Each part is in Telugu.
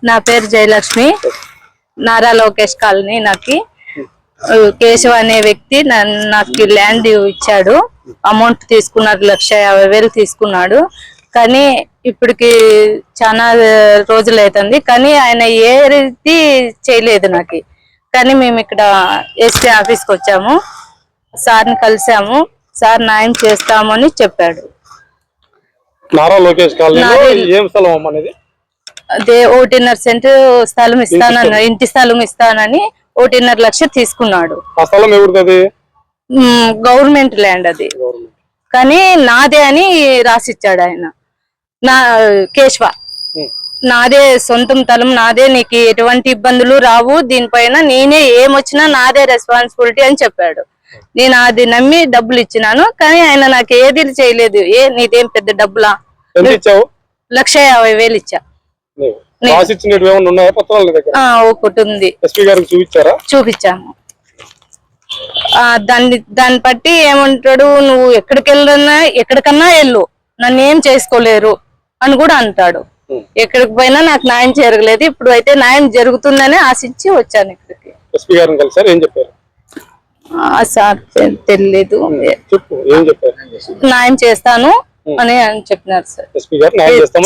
నా పేరు జయలక్ష్మి, నారా లోకేష్ కాలనీ. నాకు కేశవ్ అనే వ్యక్తి నాకు ల్యాండ్ ఇచ్చాడు. అమౌంట్ తీసుకున్నాడు, 1,50,000 తీసుకున్నాడు. కానీ ఇప్పటికి చాలా రోజులు అవుతుంది, కానీ ఆయన ఏ రీతి చేయలేదు నాకు. కానీ మేము ఇక్కడ ఎస్పీ ఆఫీస్కి వచ్చాము, సార్ని కలిసాము. సార్ న్యాయం చేస్తామని చెప్పాడు. నారా లోకేష్ కాలనీలో ఏం స్థలం అనేది? అదే 1.5 సెంటు స్థలం ఇస్తానని, ఇంటి స్థలం ఇస్తానని 1.5 లక్షలు తీసుకున్నాడు. ఆ స్థలం ఎవరిది? గవర్నమెంట్ ల్యాండ్ అది, కానీ నాదే అని రాసిచ్చాడు ఆయన. నా కేశవ నాదే, సొంతం స్థలం నాదే, నీకు ఎటువంటి ఇబ్బందులు రావు, దీనిపైన నేనే ఏమొచ్చినా నాదే రెస్పాన్సిబిలిటీ అని చెప్పాడు. నేను అది నమ్మి డబ్బులు ఇచ్చినాను, కానీ ఆయన నాకు ఏది చేయలేదు. నీదేం పెద్ద డబ్బులా? 1,50,000 ఇచ్చా. ఒకటి ఉంది, చూపించాము. దాన్ని బట్టి ఏమంటాడు, నువ్వు ఎక్కడికన్నా వెళ్ళు, నన్ను ఏం చేసుకోలేరు అని కూడా అంటాడు. ఎక్కడికి పోయినా నాకు న్యాయం జరగలేదు, ఇప్పుడు అయితే న్యాయం జరుగుతుందని ఆశించి వచ్చాను ఇక్కడికి. సార్ తెలియదు, న్యాయం చేస్తాను అని చెప్పినారు సార్.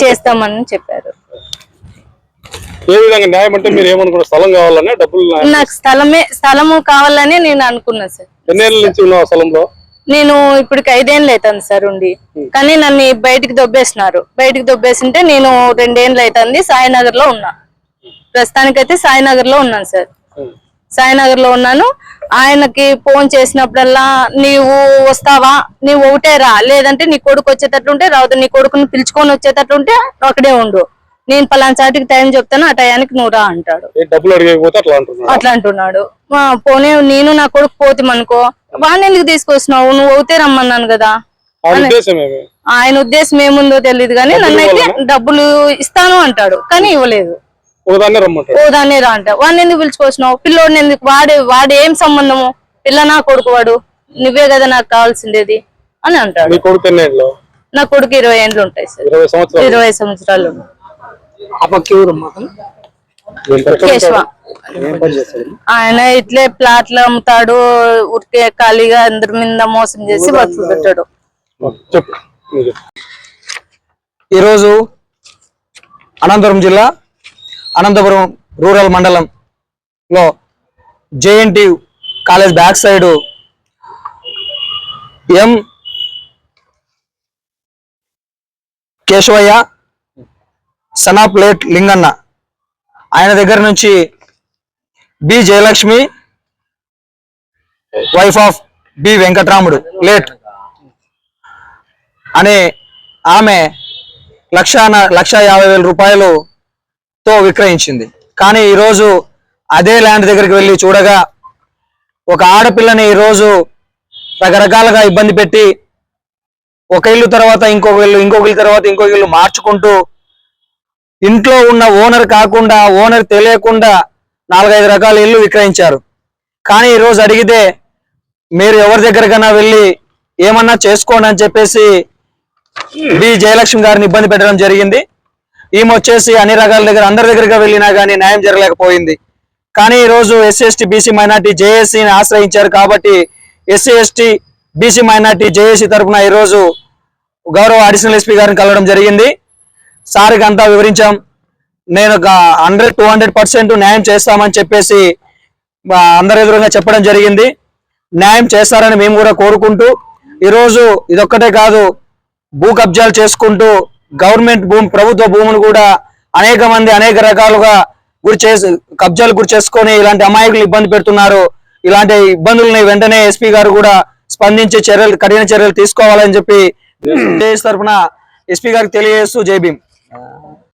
చేస్తామని చెప్పారు. ఏ విధంగా న్యాయం అంటే మీరు ఏమనుకున్నారు? స్థలం కావాలనే డబ్బులు? నాకు స్థలము కావాలని నేను అనుకున్నా సార్. ఎన్నేళ్ళ నుంచి ఉన్నావు స్థలంలో? నేను ఇప్పటికి 5 ఏళ్ళు అవుతుంది సార్ ఉండి, కానీ నన్ను బయటికి దొబ్బేసినారు. బయటికి దొబ్బేసింటే నేను 2 ఏళ్ళు అవుతుంది సాయినగర్ లో ఉన్నా. ప్రస్తుతానికైతే సాయినగర్ లో ఉన్నాను సార్. సాయినగర్ లో ఉన్నాను. ఆయనకి ఫోన్ చేసినప్పుడల్లా, నీవు వస్తావా, నీవు ఒకటే రా, లేదంటే నీ కొడుకు వచ్చేటట్లుంటే రావద్దు, నీ కొడుకుని పిలుచుకొని వచ్చేటట్లుంటే అక్కడే ఉండు, నేను పలానా చాటికి టైం చెప్తాను, ఆ టయానికి నువ్వు రా అంటాడు. అట్లా అంటున్నాడు. పోనీ నేను నా కొడుకు పోతామనుకో, వాడిని ఎందుకు తీసుకొచ్చినావు, నువ్వు అవుతే రమ్మన్నాను కదా. ఆయన ఉద్దేశం ఏముందో తెలియదు, కానీ నన్నైతే డబ్బులు ఇస్తాను అంటాడు, కానీ ఇవ్వలేదు. ఓదాన్ని రా అంట. వాడిని ఎందుకు పిలుచుకొచ్చినావు, పిల్లోడిని ఎందుకు, వాడు ఏం సంబంధము, పిల్ల నా కొడుకు, వాడు నువ్వే కదా నాకు కావాల్సిండేది అని అంటాడు. నా కొడుకు 20 ఏళ్ళు ఉంటాయి సార్. 20 సంవత్సరాలు. కేశవ ఆయన ఇట్లే ప్లాట్లు అమ్ముతాడు, ఉరికే ఖాళీగా అందరి మీద మోసం చేసి బతుకు పెట్టాడు. ఈరోజు అనంతపురం జిల్లా అనంతపురం రూరల్ మండలంలో JNT college back side M Keshavayya సనా ప్లేట్ లింగన్న ఆయన దగ్గర నుంచి B Jayalakshmi wife of B Venkatramudu late అనే ఆమె 1,50,000 రూపాయలతో విక్రయించింది. కానీ ఈరోజు అదే ల్యాండ్ దగ్గరికి వెళ్ళి చూడగా ఒక ఆడపిల్లని ఈరోజు రకరకాలుగా ఇబ్బంది పెట్టి, ఒక ఇల్లు తర్వాత ఇంకొక ఇల్లు, ఇంకొక ఇల్లు తర్వాత ఇంకొక ఇల్లు మార్చుకుంటూ, ఇంట్లో ఉన్న ఓనర్ కాకుండా, ఓనర్ తెలియకుండా 4-5 రకాల ఇల్లు విక్రయించారు. కానీ ఈరోజు అడిగితే మీరు ఎవరి దగ్గరకైనా వెళ్ళి ఏమన్నా చేసుకోండి అని చెప్పేసి బి జయలక్ష్మి గారిని ఇబ్బంది పెట్టడం జరిగింది. ఈమె వచ్చేసి అన్ని రకాల దగ్గర అందరి దగ్గరగా వెళ్ళినా కానీ న్యాయం జరగలేకపోయింది. కానీ ఈరోజు ఎస్సీ ఎస్టీ బీసీ మైనార్టీ జేఏసీని ఆశ్రయించారు కాబట్టి SC ST BC minority JAC తరఫున ఈరోజు గౌరవ అడిషనల్ ఎస్పీ గారిని కలవడం జరిగింది. సార్కి అంతా వివరించాం. నేను 100-200% న్యాయం చేస్తామని చెప్పేసి అందరి ఎదురుగా చెప్పడం జరిగింది. న్యాయం చేస్తారని మేము కూడా కోరుకుంటూ, ఈరోజు ఇదొక్కటే కాదు, భూ కబ్జాలు చేసుకుంటూ గవర్నమెంట్ భూమి, ప్రభుత్వ భూములు కూడా అనేక మంది అనేక రకాలుగా కబ్జాలు గురి చేసుకొని ఇలాంటి అమాయకులు ఇబ్బంది పెడుతున్నారు. ఇలాంటి ఇబ్బందులని వెంటనే ఎస్పీ గారు కూడా స్పందించి కఠిన చర్యలు తీసుకోవాలని చెప్పి తరఫున ఎస్పీ గారికి తెలియజేస్తూ జై భీమ్.